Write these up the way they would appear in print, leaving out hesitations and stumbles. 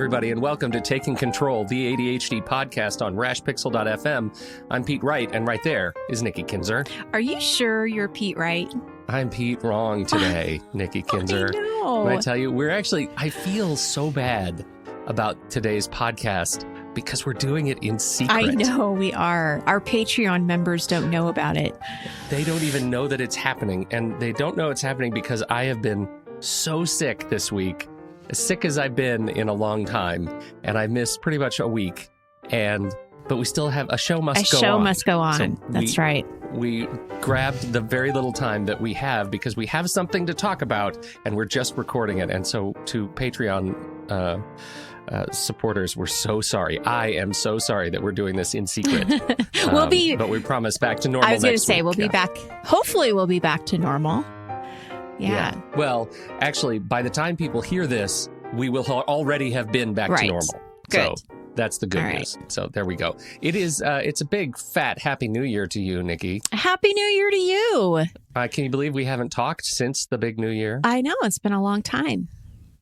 everybody, and welcome to Taking Control, the ADHD podcast on rashpixel.fm. I'm Pete Wright, and right there is Nikki Kinzer. Are you sure you're Pete Wright? I'm Pete wrong today, Nikki Kinzer. I know. When I tell you, I feel so bad about today's podcast because we're doing it in secret. I know we are. Our Patreon members don't know about it. They don't even know that it's happening, and they don't know it's happening because I have been so sick this week. As sick as I've been in a long time, and I missed pretty much a week. But we still have a show must go on. So that's right. We grabbed the very little time that we have because we have something to talk about, and we're just recording it. And so, to Patreon supporters, we're so sorry. I am so sorry that we're doing this in secret. But we promise back to normal. I was going to say week. We'll be back. Hopefully, we'll be back to normal. Yeah. Well, actually, by the time people hear this, we will already have been back to normal. Good. So that's the good news. So there we go. It is. It's a big, fat, Happy New Year to you, Nikki. Happy New Year to you. Can you believe we haven't talked since the big New Year? I know. It's been a long time.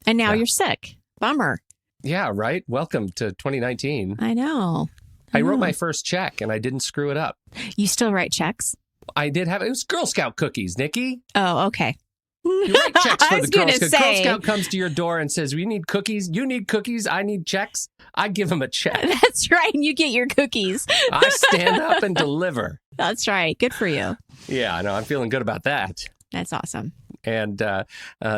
And now you're sick. Bummer. Yeah, right? Welcome to 2019. I know. I wrote my first check, and I didn't screw it up. You still write checks? I did have. It was Girl Scout cookies, Nikki. Oh, okay. You write checks for I was the Girl gonna Scout. say. Girl Scout comes to your door and says, "We need cookies. You need cookies. I need checks." I give them a check. That's right. You get your cookies. I stand up and deliver. That's right. Good for you. Yeah, I know. I'm feeling good about that. That's awesome. And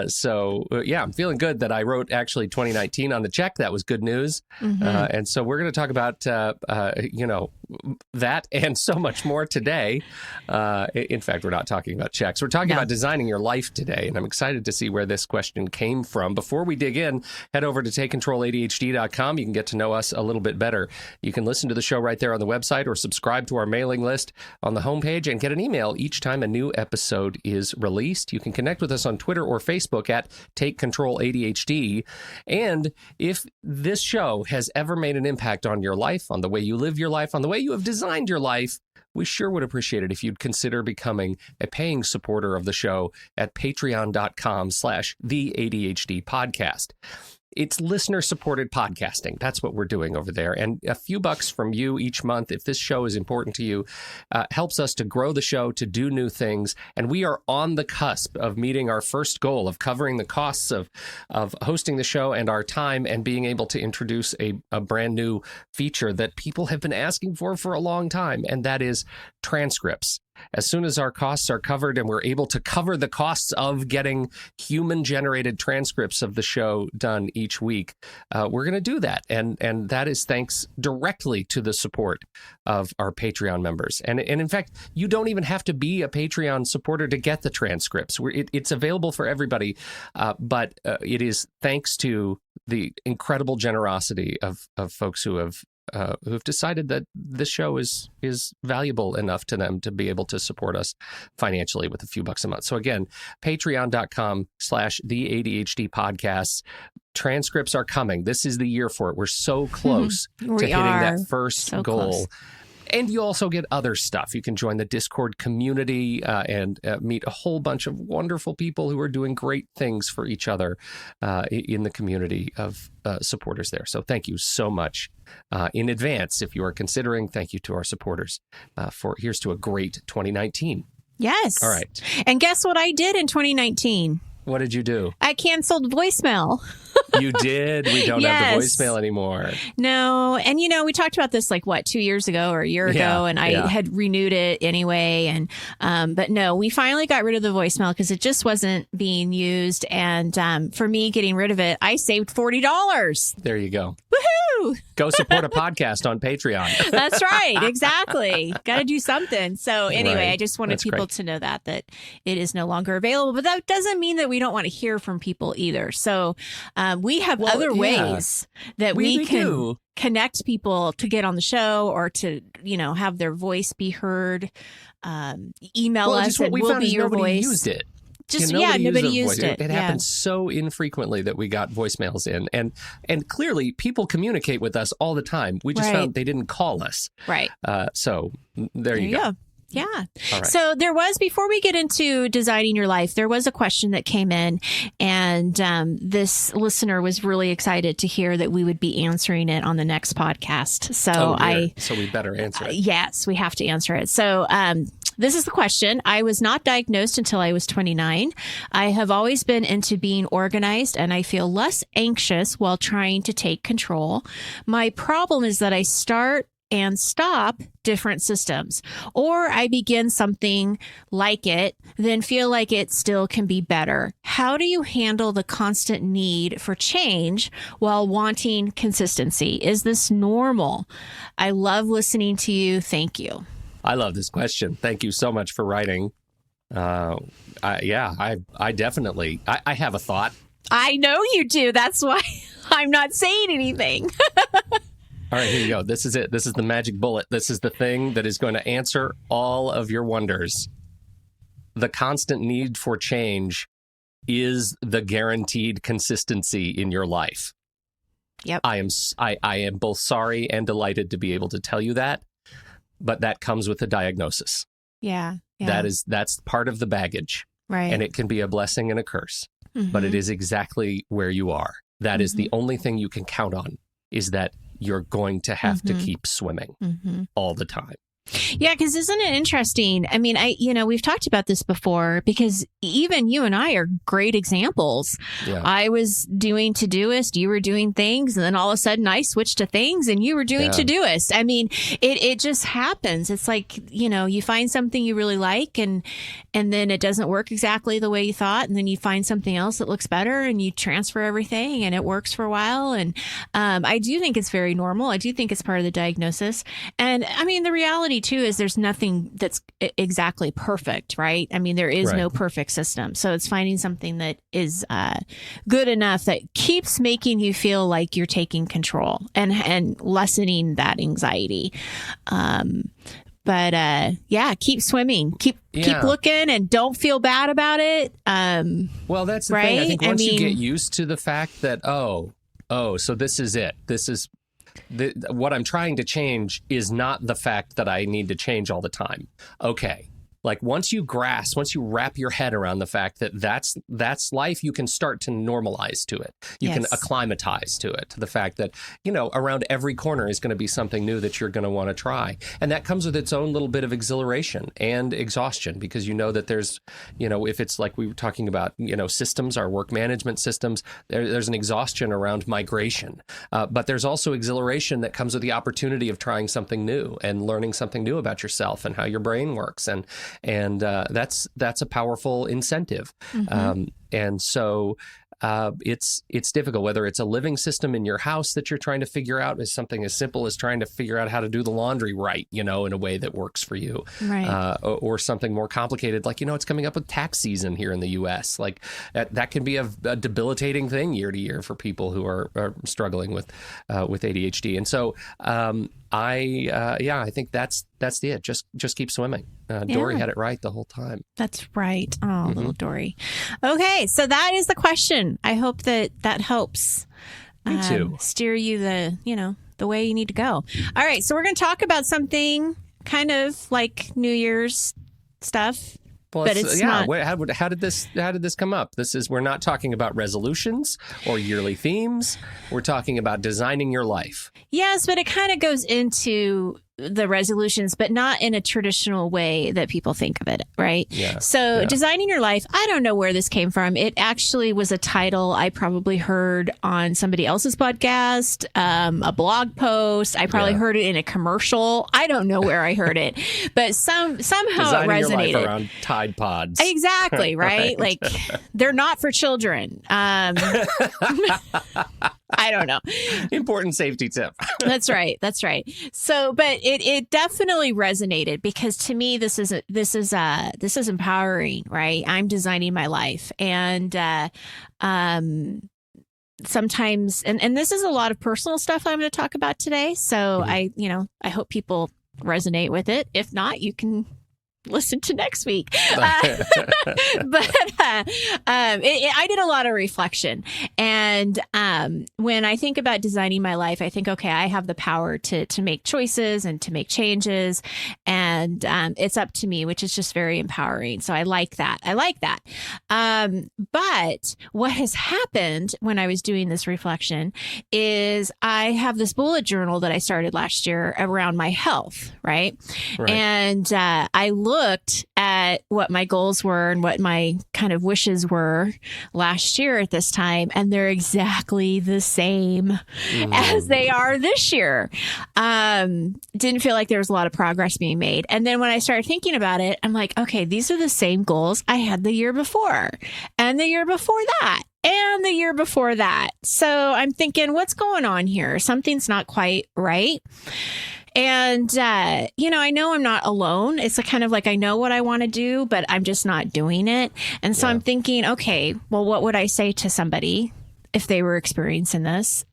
so I'm feeling good that I wrote actually 2019 on the check. That was good news. Mm-hmm. And so we're going to talk about, that and so much more today. In fact, we're not talking about checks. We're talking about designing your life today. And I'm excited to see where this question came from. Before we dig in, head over to TakeControlADHD.com. You can get to know us a little bit better. You can listen to the show right there on the website or subscribe to our mailing list on the homepage and get an email each time a new episode is released. You can connect with us on Twitter or Facebook at Take Control ADHD. And if this show has ever made an impact on your life, on the way you live your life, on the way you have designed your life, we sure would appreciate it if you'd consider becoming a paying supporter of the show at patreon.com/the ADHD podcast. It's listener-supported podcasting. That's what we're doing over there. And a few bucks from you each month, if this show is important to you, helps us to grow the show, to do new things. And we are on the cusp of meeting our first goal of covering the costs of hosting the show and our time and being able to introduce a brand new feature that people have been asking for a long time, and that is transcripts. As soon as our costs are covered and we're able to cover the costs of getting human-generated transcripts of the show done each week, we're going to do that. And that is thanks directly to the support of our Patreon members. And in fact, you don't even have to be a Patreon supporter to get the transcripts. It's available for everybody, but it is thanks to the incredible generosity of folks who've decided that this show is valuable enough to them to be able to support us financially with a few bucks a month. So again, patreon.com/the ADHD podcasts. Transcripts are coming. This is the year for it. We're so close to hitting that first goal. Close. And you also get other stuff. You can join the Discord community and meet a whole bunch of wonderful people who are doing great things for each other in the community of supporters there. So thank you so much in advance. If you are considering, thank you to our supporters. Here's to a great 2019. Yes. All right. And guess what I did in 2019? What did you do? I canceled voicemail. You did? We don't have the voicemail anymore. No. And, we talked about this 2 years ago or a year ago, and I had renewed it anyway. And but no, we finally got rid of the voicemail because it just wasn't being used. And for me, getting rid of it, I saved $40. There you go. Woohoo! Go support a podcast on Patreon. That's right. Exactly. Got to do something. So anyway, I just wanted people to know that it is no longer available. But that doesn't mean that we don't want to hear from people either. So we have other ways that we can connect people to get on the show or to, have their voice be heard. Email us and we'll be your voice. Used it. Nobody used it. It happens so infrequently that we got voicemails in. And clearly, people communicate with us all the time. We just found they didn't call us. Right. So there you go. Yeah. All right. So there was, before we get into designing your life, there was a question that came in, and this listener was really excited to hear that we would be answering it on the next podcast. So so we better answer it. Yes, we have to answer it. So this is the question. I was not diagnosed until I was 29. I have always been into being organized, and I feel less anxious while trying to take control. My problem is that I start and stop different systems, or I begin something like it, then feel like it still can be better. How do you handle the constant need for change while wanting consistency? Is this normal? I love listening to you. Thank you. I love this question. Thank you so much for writing. I definitely, I have a thought. I know you do. That's why I'm not saying anything. All right, here you go. This is it. This is the magic bullet. This is the thing that is going to answer all of your wonders. The constant need for change is the guaranteed consistency in your life. Yep. I am both sorry and delighted to be able to tell you that, but that comes with a diagnosis. Yeah. That's part of the baggage. Right. And it can be a blessing and a curse, mm-hmm. but it is exactly where you are. That is the only thing you can count on, is that you're going to have to keep swimming all the time. Yeah, because isn't it interesting? I mean, we've talked about this before, because even you and I are great examples. Yeah. I was doing Todoist, you were doing things, and then all of a sudden I switched to things and you were doing Todoist. I mean, it just happens. It's like, you find something you really like, and then it doesn't work exactly the way you thought, and then you find something else that looks better, and you transfer everything, and it works for a while. And I do think it's very normal. I do think it's part of the diagnosis. And I mean, the reality too is there's nothing that's exactly perfect, right? I mean, there is no perfect system. So it's finding something that is good enough that keeps making you feel like you're taking control and lessening that anxiety. But keep swimming, keep looking, and don't feel bad about it. Well, that's the thing. I think once you get used to the fact that, so this is it. This is what I'm trying to change is not the fact that I need to change all the time. Okay. Like once you wrap your head around the fact that that's life, you can start to normalize to it. You can acclimatize to it, to the fact that, around every corner is going to be something new that you're going to want to try. And that comes with its own little bit of exhilaration and exhaustion, because that there's, if it's like we were talking about, systems, our work management systems, there's an exhaustion around migration. But there's also exhilaration that comes with the opportunity of trying something new and learning something new about yourself and how your brain works. And that's a powerful incentive. And so it's difficult, whether it's a living system in your house that you're trying to figure out, is something as simple as trying to figure out how to do the laundry right, in a way that works for you, or something more complicated, like, it's coming up with tax season here in the U.S. Like that can be a debilitating thing year to year for people who are struggling with ADHD. And so I think that's it. Just keep swimming. Dory had it right the whole time. That's right. Oh, little Dory. Okay, so that is the question. I hope that helps. Me too. Steer you the way you need to go. All right, so we're going to talk about something kind of like New Year's stuff. Well, but it's not. How did this come up? We're not talking about resolutions or yearly themes. We're talking about designing your life. Yes, but it kind of goes into the resolutions, but not in a traditional way that people think of it, right? Yeah. So designing your life, I don't know where this came from. It actually was a title I probably heard on somebody else's podcast, a blog post. I probably heard it in a commercial. I don't know where I heard it, but somehow designing it resonated. Your life around Tide Pods. Exactly, right? Like they're not for children. I don't know. Important safety tip. That's right. So, but it definitely resonated, because to me, this is empowering, right? I'm designing my life, and sometimes, and this is a lot of personal stuff I'm going to talk about today. So I hope people resonate with it. If not, you can listen to next week. I did a lot of reflection. And when I think about designing my life, I think, okay, I have the power to make choices and to make changes. And it's up to me, which is just very empowering. So I like that. But what has happened when I was doing this reflection is I have this bullet journal that I started last year around my health, right? And I looked at what my goals were and what my kind of wishes were last year at this time, and they're exactly the same as they are this year. Didn't feel like there was a lot of progress being made. And then when I started thinking about it, I'm like, okay, these are the same goals I had the year before, and the year before that, and the year before that. So I'm thinking, what's going on here? Something's not quite right. And, I know I'm not alone. It's kind of like I know what I want to do, but I'm just not doing it. And so I'm thinking, okay, well, what would I say to somebody if they were experiencing this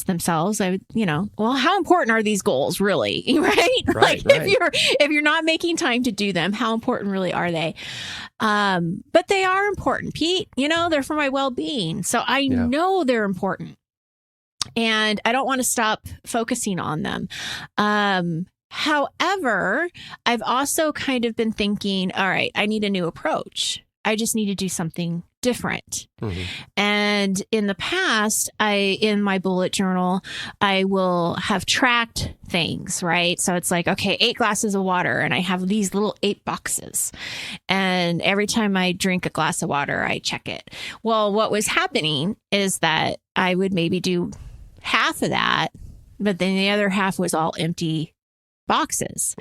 themselves? I would, well, how important are these goals really? Right. If you're not making time to do them, how important really are they? But they are important, Pete. They're for my well-being. So I know they're important. And I don't want to stop focusing on them. However, I've also kind of been thinking, all right, I need a new approach. I just need to do something different. And in the past, in my bullet journal, I will have tracked things, right? So it's like, okay, 8 glasses of water, and I have these little 8 boxes. And every time I drink a glass of water, I check it. Well, what was happening is that I would maybe do half of that, but then the other half was all empty boxes.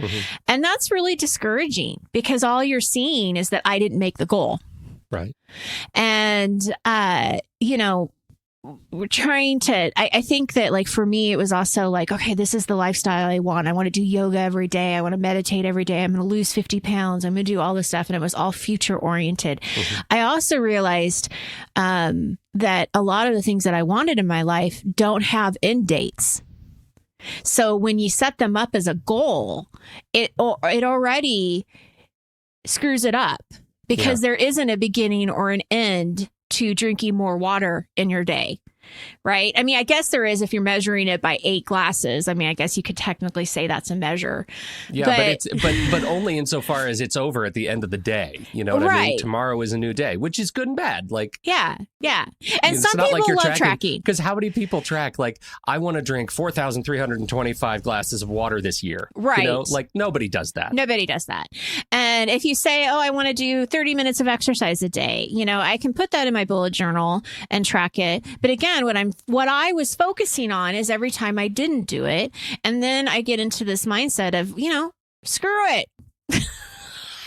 And that's really discouraging because all you're seeing is that I didn't make the goal. Right. And, we're trying to, I think that like for me, it was also like, okay, this is the lifestyle I want. I want to do yoga every day. I want to meditate every day. I'm going to lose 50 pounds. I'm going to do all this stuff. And it was all future oriented. I also realized that a lot of the things that I wanted in my life don't have end dates. So when you set them up as a goal, it already screws it up because there isn't a beginning or an end to drinking more water in your day. Right. I mean, I guess there is if you're measuring it by 8 glasses. I mean, I guess you could technically say that's a measure. Yeah, but only insofar as it's over at the end of the day. You know what I mean? Tomorrow is a new day, which is good and bad. Like yeah. And some people love tracking. Because how many people track like I want to drink 4,325 glasses of water this year? Right. Like nobody does that. Nobody does that. And if you say, oh, I want to do 30 minutes of exercise a day, I can put that in my bullet journal and track it. But again, what I was focusing on is every time I didn't do it. And then I get into this mindset of, screw it.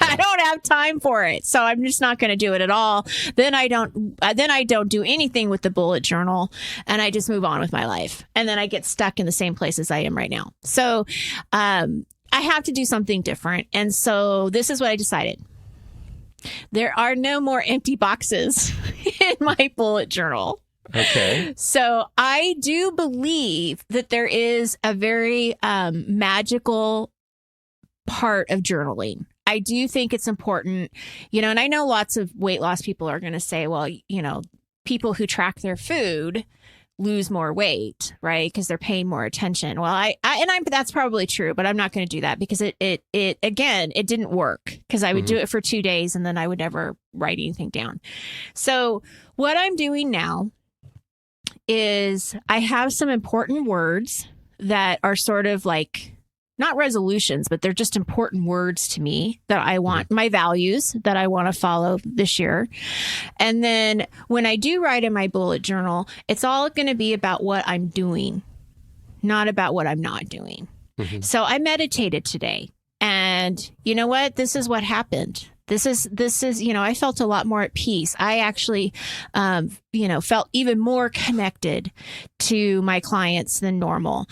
I don't have time for it. So I'm just not going to do it at all. Then I don't do anything with the bullet journal and I just move on with my life. And then I get stuck in the same place as I am right now. So, I have to do something different. And so this is what I decided. There are no more empty boxes in my bullet journal. Okay. So I do believe that there is a very magical part of journaling. I do think it's important, and I know lots of weight loss people are going to say, well, people who track their food lose more weight, right? Because they're paying more attention. Well, that's probably true, but I'm not going to do that because it didn't work because I would do it for 2 days and then I would never write anything down. So what I'm doing now is I have some important words that are sort of like not resolutions, but they're just important words to me that I want, my values that I want to follow this year. And then when I do write in my bullet journal, it's all going to be about what I'm doing, not about what I'm not doing. So I meditated today and you know what? This is what happened. This is, I felt a lot more at peace. I actually, felt even more connected to my clients than normal.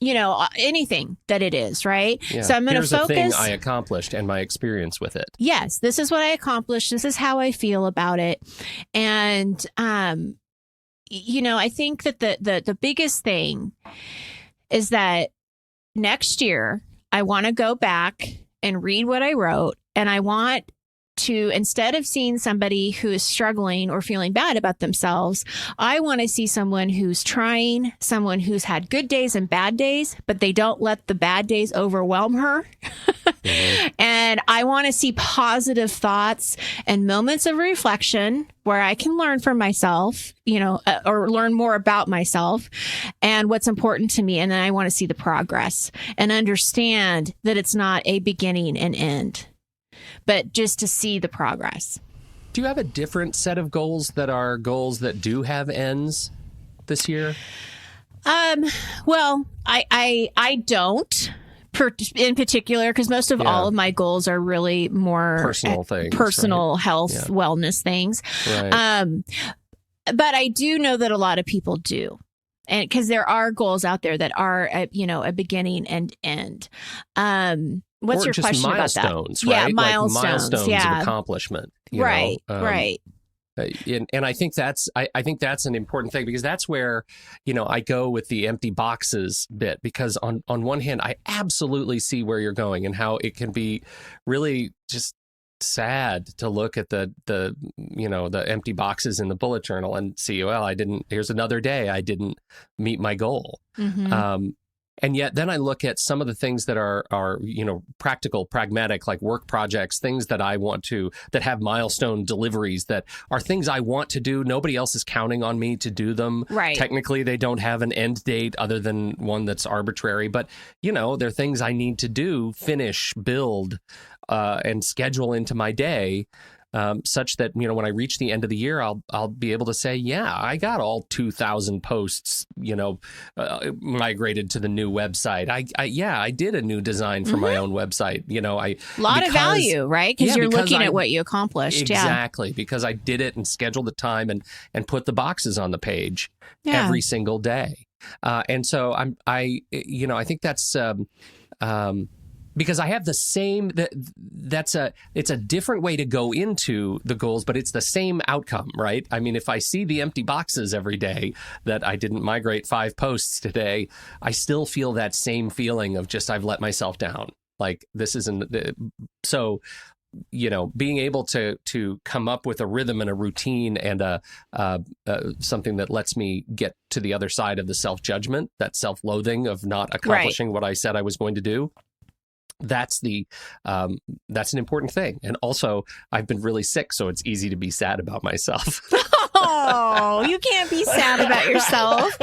Anything that it is, right? Yeah. So I'm going to focus. Here's the thing I accomplished and my experience with it. Yes, this is what I accomplished. This is how I feel about it. And, I think that the biggest thing is that next year I want to go back and read what I wrote. And I want to, instead of seeing somebody who is struggling or feeling bad about themselves, I want to see someone who's trying, someone who's had good days and bad days, but they don't let the bad days overwhelm her. Mm-hmm. And I want to see positive thoughts and moments of reflection where I can learn from myself, or learn more about myself and what's important to me. And then I want to see the progress and understand that it's not a beginning and end, but just to see the progress. Do you have a different set of goals that are goals that do have ends this year? Well, I don't in particular, because most of all of my goals are really more personal things, personal health, wellness things. Right. But I do know that a lot of people do. And because there are goals out there that are, a beginning and end. What's your question about that? Milestones, right? Yeah, milestones. Like milestones of accomplishment. Right. And I think that's an important thing, because that's where, I go with the empty boxes bit, because on one hand, I absolutely see where you're going and how it can be really just sad to look at the empty boxes in the bullet journal and see, well, here's another day I didn't meet my goal. Mm-hmm. And yet then I look at some of the things that are practical, pragmatic, like work projects, things that I want to, that have milestone deliveries, that are things I want to do. Nobody else is counting on me to do them. Right. Technically, they don't have an end date other than one that's arbitrary. But, they're things I need to do, finish, build, and schedule into my day. Such that, when I reach the end of the year, I'll be able to say, yeah, I got all 2,000 posts, migrated to the new website. I did a new design for my own website. A lot of value, right? Because you're looking at what you accomplished. Exactly, because I did it and scheduled the time and put the boxes on the page every single day. And so I think that's. Because I have the same, it's a different way to go into the goals, but it's the same outcome, right? I mean, if I see the empty boxes every day that I didn't migrate 5 posts today, I still feel that same feeling of just, I've let myself down. Like, this isn't, so, being able to come up with a rhythm and a routine and something that lets me get to the other side of the self-judgment, that self-loathing of not accomplishing what I said I was going to do. That's that's an important thing. And also, I've been really sick, so it's easy to be sad about myself. Oh, you can't be sad about yourself.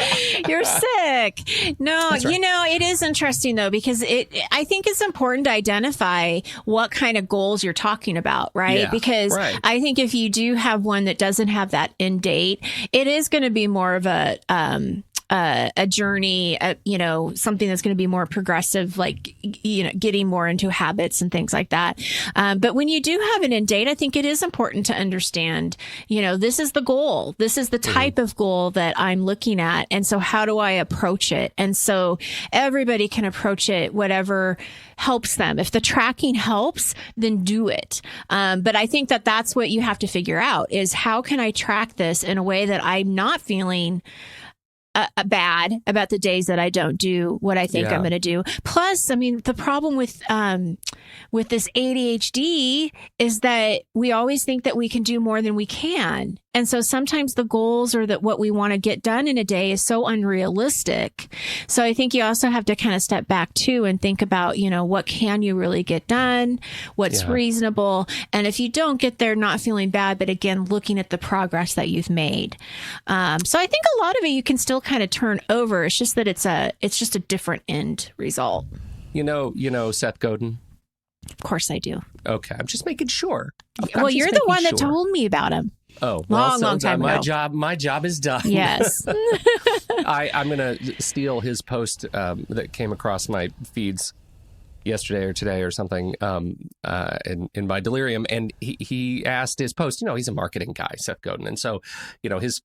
You're sick. No, right. It is interesting, though, because I think it's important to identify what kind of goals you're talking about, right? Yeah, because I think if you do have one that doesn't have that end date, it is going to be more of a journey, something that's going to be more progressive, like, getting more into habits and things like that. But when you do have an end date, I think it is important to understand, this is the goal. This is the type of goal that I'm looking at. And so how do I approach it? And so everybody can approach it, whatever helps them. If the tracking helps, then do it. But I think that that's what you have to figure out, is how can I track this in a way that I'm not feeling bad about the days that I don't do what I think I'm going to do. Plus, I mean, the problem with this ADHD is that we always think that we can do more than we can. And so sometimes the goals or that what we want to get done in a day is so unrealistic. So I think you also have to kind of step back too and think about, what can you really get done? What's reasonable? And if you don't get there, not feeling bad, but again, looking at the progress that you've made. So I think a lot of it you can still kind of turn over. It's just that it's just a different end result. You know Seth Godin? Of course I do. Okay. I'm just making sure. Well, you're the one that told me about him. Oh, well, long time ago. My job is done. Yes. I'm going to steal his post that came across my feeds yesterday or today or something in my delirium. And he asked his post, he's a marketing guy, Seth Godin. And so, his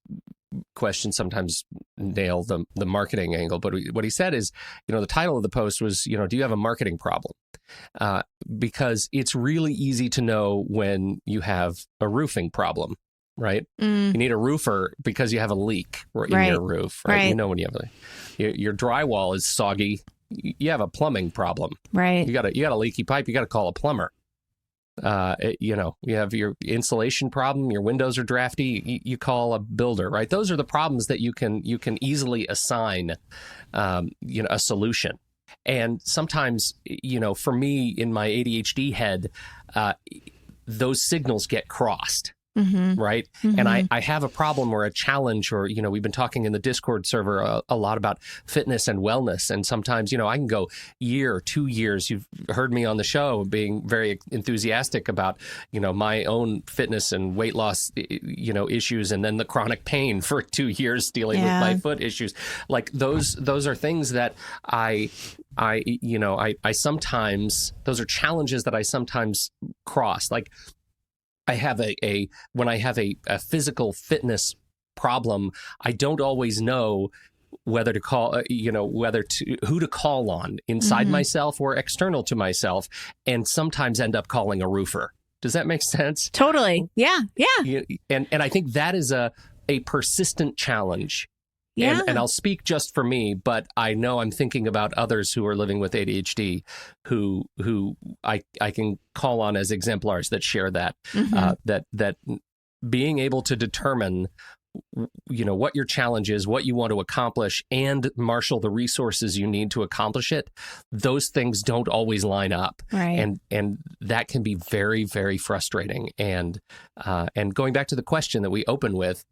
questions sometimes nail the marketing angle. But what he said is, the title of the post was, do you have a marketing problem? Because it's really easy to know when you have a roofing problem, right? You need a roofer because you have a leak in your roof, right? You know when you have your drywall is soggy you have a plumbing problem. Right. You got a leaky pipe. You got to call a plumber. You have your insulation problem. Your windows are drafty. You call a builder, right? Those are the problems that you can easily assign, a solution. And sometimes, for me in my ADHD head, those signals get crossed. Mm-hmm. Right. Mm-hmm. And I have a problem or a challenge, or, we've been talking in the Discord server a lot about fitness and wellness. And sometimes, I can go year, 2 years. You've heard me on the show being very enthusiastic about, my own fitness and weight loss, issues, and then the chronic pain for 2 years dealing with my foot issues. Like those are things that I sometimes, those are challenges that I sometimes cross. Like, I have when I have a physical fitness problem, I don't always know whether to call, who to call on inside myself or external to myself, and sometimes end up calling a roofer. Does that make sense? Totally. Yeah. Yeah. And I think that is a persistent challenge. Yeah. And I'll speak just for me, but I know I'm thinking about others who are living with ADHD who I can call on as exemplars that share that, that being able to determine, what your challenge is, what you want to accomplish, and marshal the resources you need to accomplish it. Those things don't always line up. Right. And that can be very, very frustrating. And going back to the question that we opened with,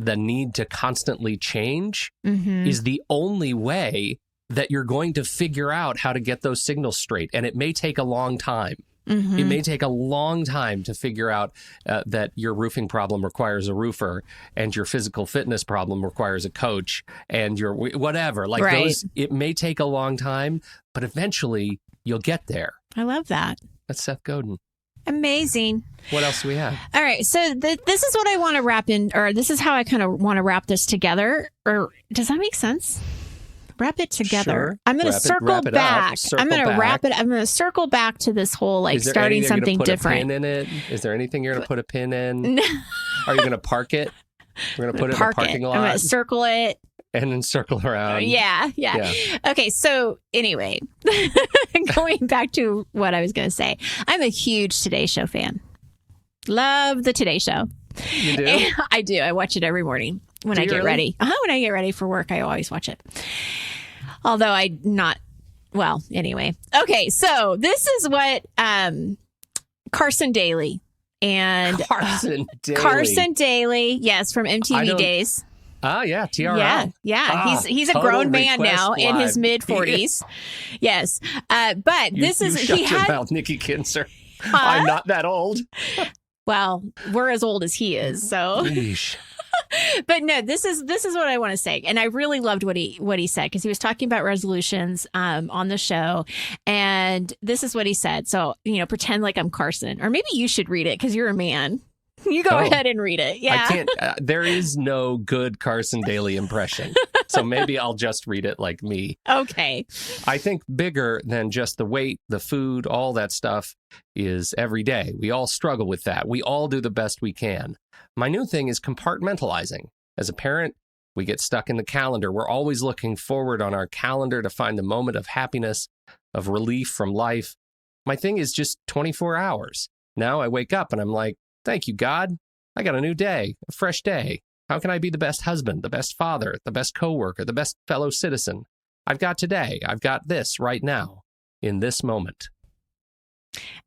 the need to constantly change is the only way that you're going to figure out how to get those signals straight. And it may take a long time. It may take a long time to figure out that your roofing problem requires a roofer and your physical fitness problem requires a coach and your whatever. Like those, it may take a long time, but eventually you'll get there. I love that. That's Seth Godin. Amazing. What else do we have? All right. So this is what I want to wrap in, or this is how I kind of want to wrap this together. Or does that make sense? Wrap it together. Sure. I'm going to circle back. I'm going to wrap it. I'm going to circle back to this whole starting something different. Put a pin in it? Is there anything you're going to put a pin in? No. Are you going to park it? We're going to put it in the parking lot. I'm going to circle it. And then circle around. Yeah. Okay, so anyway, going back to what I was going to say. I'm a huge Today Show fan. Love the Today Show. You do? I do. I watch it every morning when I get ready. When I get ready for work, I always watch it. Although anyway. Okay, so this is what Carson Daly and Carson Daly, yes, from MTV Days. Oh, yeah, TRL. Yeah. He's a grown man now in his mid-40s. Yes. But this is... Shut your mouth, Nikki Kinzer. I'm not that old. Well, we're as old as he is, so... But no, this is what I want to say. And I really loved what he said, because he was talking about resolutions on the show. And this is what he said. So, pretend like I'm Carson. Or maybe you should read it because you're a man. You go ahead and read it. Yeah. I can't. There is no good Carson Daly impression. So maybe I'll just read it like me. Okay. I think bigger than just the weight, the food, all that stuff is every day. We all struggle with that. We all do the best we can. My new thing is compartmentalizing. As a parent, we get stuck in the calendar. We're always looking forward on our calendar to find the moment of happiness, of relief from life. My thing is just 24 hours. Now I wake up and I'm like, thank you, God. I got a new day, a fresh day. How can I be the best husband, the best father, the best coworker, the best fellow citizen? I've got today. I've got this right now in this moment.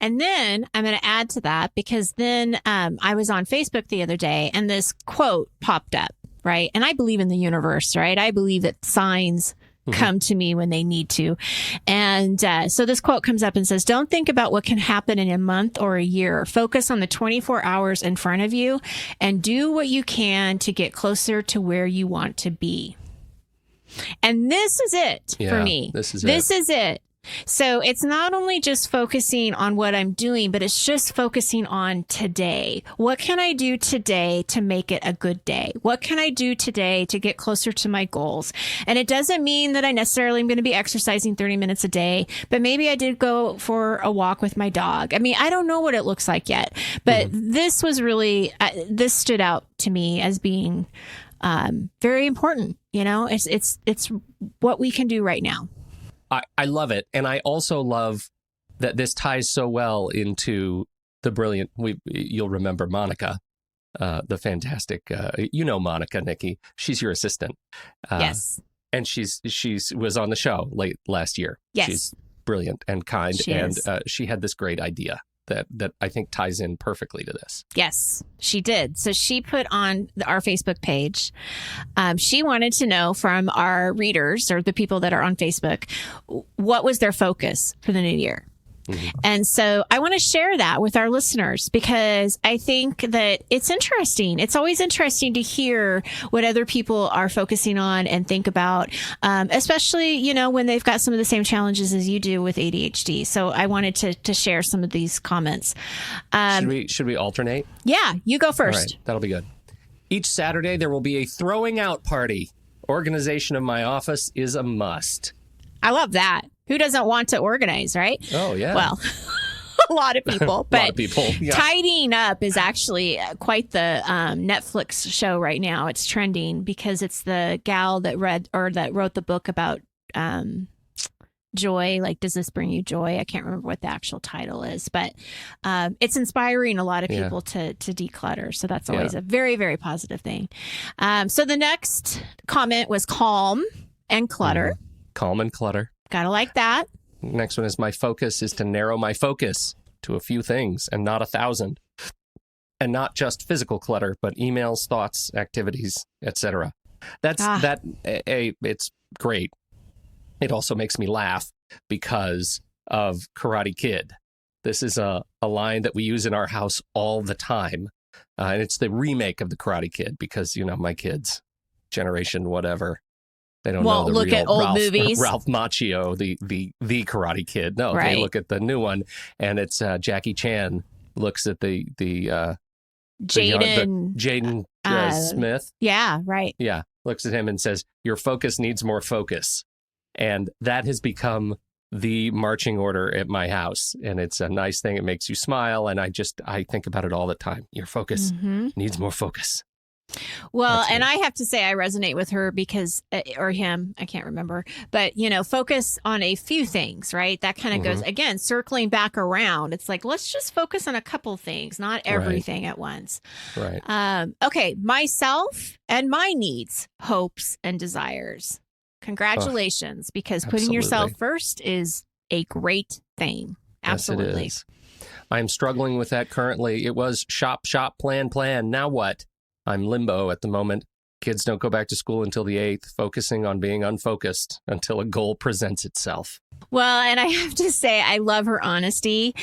And then I'm going to add to that, because then I was on Facebook the other day and this quote popped up, right? And I believe in the universe, right? I believe that signs come to me when they need to. And so this quote comes up and says, don't think about what can happen in a month or a year. Focus on the 24 hours in front of you and do what you can to get closer to where you want to be. And this is it for me. This is it. So it's not only just focusing on what I'm doing, but it's just focusing on today. What can I do today to make it a good day? What can I do today to get closer to my goals? And it doesn't mean that I necessarily am going to be exercising 30 minutes a day, but maybe I did go for a walk with my dog. I mean, I don't know what it looks like yet, but this was really, this stood out to me as being very important. You know, it's what we can do right now. I love it. And I also love that this ties so well into the brilliant, you'll remember Monica, the fantastic, Monica, Nikki. She's your assistant. Yes. And she's was on the show late last year. Yes. She's brilliant and kind. She had this great idea that I think ties in perfectly to this. Yes, she did. So she put on our Facebook page. She wanted to know from our readers or the people that are on Facebook, what was their focus for the new year? Mm-hmm. And so I want to share that with our listeners because I think that it's interesting. It's always interesting to hear what other people are focusing on and think about, especially, when they've got some of the same challenges as you do with ADHD. So I wanted to share some of these comments. Should we alternate? Yeah, you go first. All right, that'll be good. Each Saturday, there will be a throwing out party. Organization of my office is a must. I love that. Who doesn't want to organize, right? Oh, yeah. Well, a lot of people. But a lot of people, yeah. Tidying up is actually quite the Netflix show right now. It's trending because it's the gal that wrote the book about joy. Like, does this bring you joy? I can't remember what the actual title is, but it's inspiring a lot of people to declutter. So that's always a very, very positive thing. So the next comment was calm and clutter. Mm-hmm. Calm and clutter. Gotta like that. Next one is my focus is to narrow my focus to a few things and not 1,000. And not just physical clutter, but emails, thoughts, activities, etc. It's great. It also makes me laugh because of Karate Kid. This is a line that we use in our house all the time. And it's the remake of the Karate Kid because, my kids, generation whatever, they don't know the look real at old movies. Ralph Macchio, the Karate Kid. No, right. They look at the new one, and it's Jackie Chan looks at the Jaden Smith. Yeah, right. Yeah, looks at him and says, "Your focus needs more focus," and that has become the marching order at my house, and it's a nice thing. It makes you smile, and I think about it all the time. Your focus needs more focus. Well, and I have to say I resonate with her because, or him, I can't remember, but, focus on a few things, right? That kind of goes, again, circling back around. It's like, let's just focus on a couple things, not everything at once. Right. Okay. Myself and my needs, hopes, and desires. Congratulations, because putting yourself first is a great thing. Absolutely. Yes, it is. I'm struggling with that currently. It was shop, plan. Now what? I'm limbo at the moment. Kids don't go back to school until the 8th, focusing on being unfocused until a goal presents itself. Well, and I have to say, I love her honesty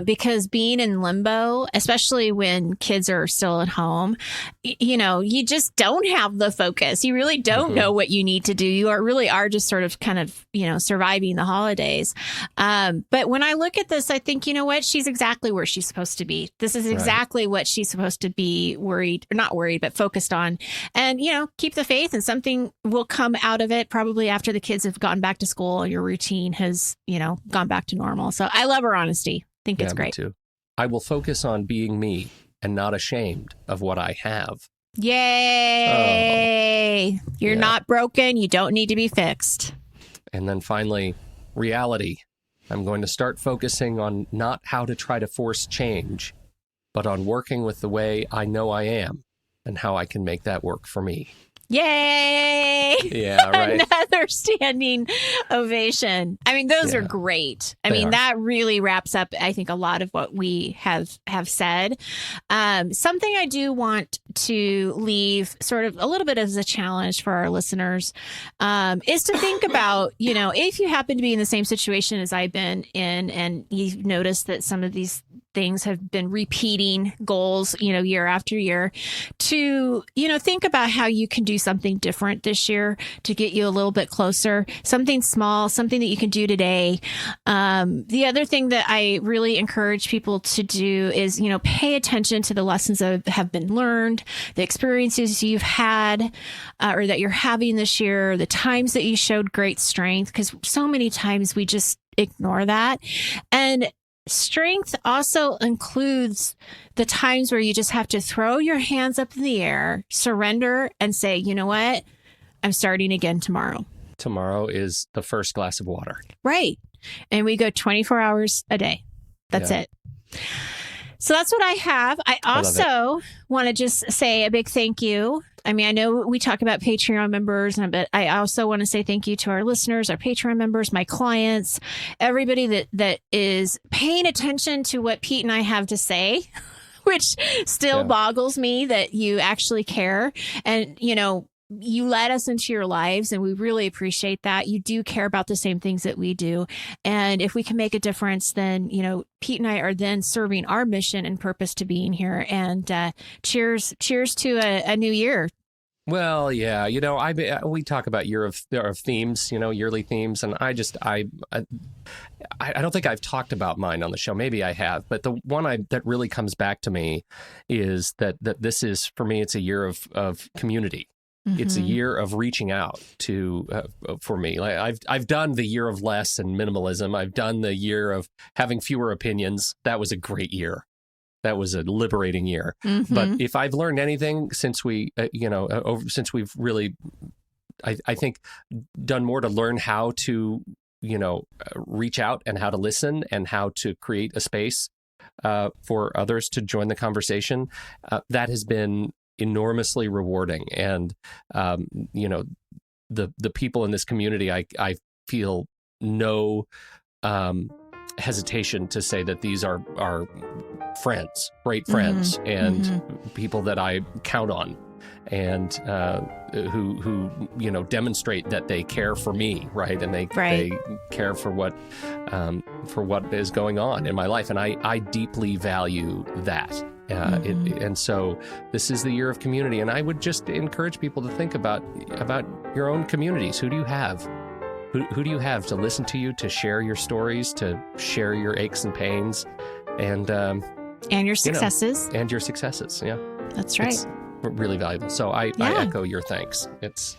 because being in limbo, especially when kids are still at home, you just don't have the focus. You really don't know what you need to do. You really are just sort of kind of, surviving the holidays. But when I look at this, I think, you know what? She's exactly where she's supposed to be. This is exactly what she's supposed to be not worried, but focused on. And, keep the faith and something will come out of it probably after the kids have gone back to school and your routine has, gone back to normal. So I love her honesty. I think it's great. Me too. I will focus on being me and not ashamed of what I have. Yay! You're not broken. You don't need to be fixed. And then finally, reality. I'm going to start focusing on not how to try to force change, but on working with the way I know I am and how I can make that work for me. Yay! Yeah, right. Another standing ovation. I mean, those are great. That really wraps up, I think, a lot of what we have said. Something I do want to leave sort of a little bit as a challenge for our listeners is to think about, if you happen to be in the same situation as I've been in and you've noticed that some of these things have been repeating goals, year after year, to, think about how you can do something different this year to get you a little bit closer, something small, something that you can do today. The other thing that I really encourage people to do is, pay attention to the lessons that have been learned, the experiences you've had or that you're having this year, the times that you showed great strength, because so many times we just ignore that. And strength also includes the times where you just have to throw your hands up in the air, surrender, and say, you know what? I'm starting again tomorrow. tomorrow is the first glass of water. Right. And we go 24 hours a day. That's it. So that's what I have. I also want to just say a big thank you. I mean, I know we talk about Patreon members, but I also want to say thank you to our listeners, our Patreon members, my clients, everybody that is paying attention to what Pete and I have to say, which still boggles me that you actually care. And, you know, you let us into your lives, and we really appreciate that. You do care about the same things that we do. And if we can make a difference, then, you know, Pete and I are then serving our mission and purpose to being here. And cheers to a new year. Well, yeah, you know, we talk about year of themes, you know, yearly themes, and I don't think I've talked about mine on the show. Maybe I have, but the one that really comes back to me is that this is, for me, it's a year of community. Mm-hmm. It's a year of reaching out to, for me. Like I've done the year of less and minimalism. I've done the year of having fewer opinions. That was a great year. That was a liberating year. Mm-hmm. But if I've learned anything since since we've really, I think, done more to learn how to, reach out and how to listen and how to create a space for others to join the conversation, that has been enormously rewarding. And, the people in this community, I feel no hesitation to say that these are friends, great friends, mm-hmm. and mm-hmm. people that I count on, and who demonstrate that they care for me, right? And they care for what is going on in my life, and I deeply value that. Mm-hmm. And so this is the year of community, and I would just encourage people to think about your own communities. Who do you have? Who do you have to listen to you, to share your stories, to share your aches and pains, and your successes, and your successes? Yeah, that's right. It's really valuable. So I echo your thanks. It's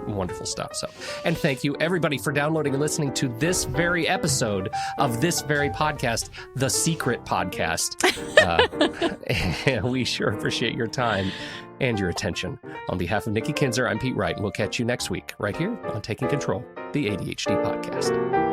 wonderful stuff. So, and thank you everybody for downloading and listening to this very episode of this very podcast, The Secret Podcast. And we sure appreciate your time and your attention. On behalf of Nikki Kinzer, I'm Pete Wright, and we'll catch you next week right here on Taking Control, the ADHD podcast.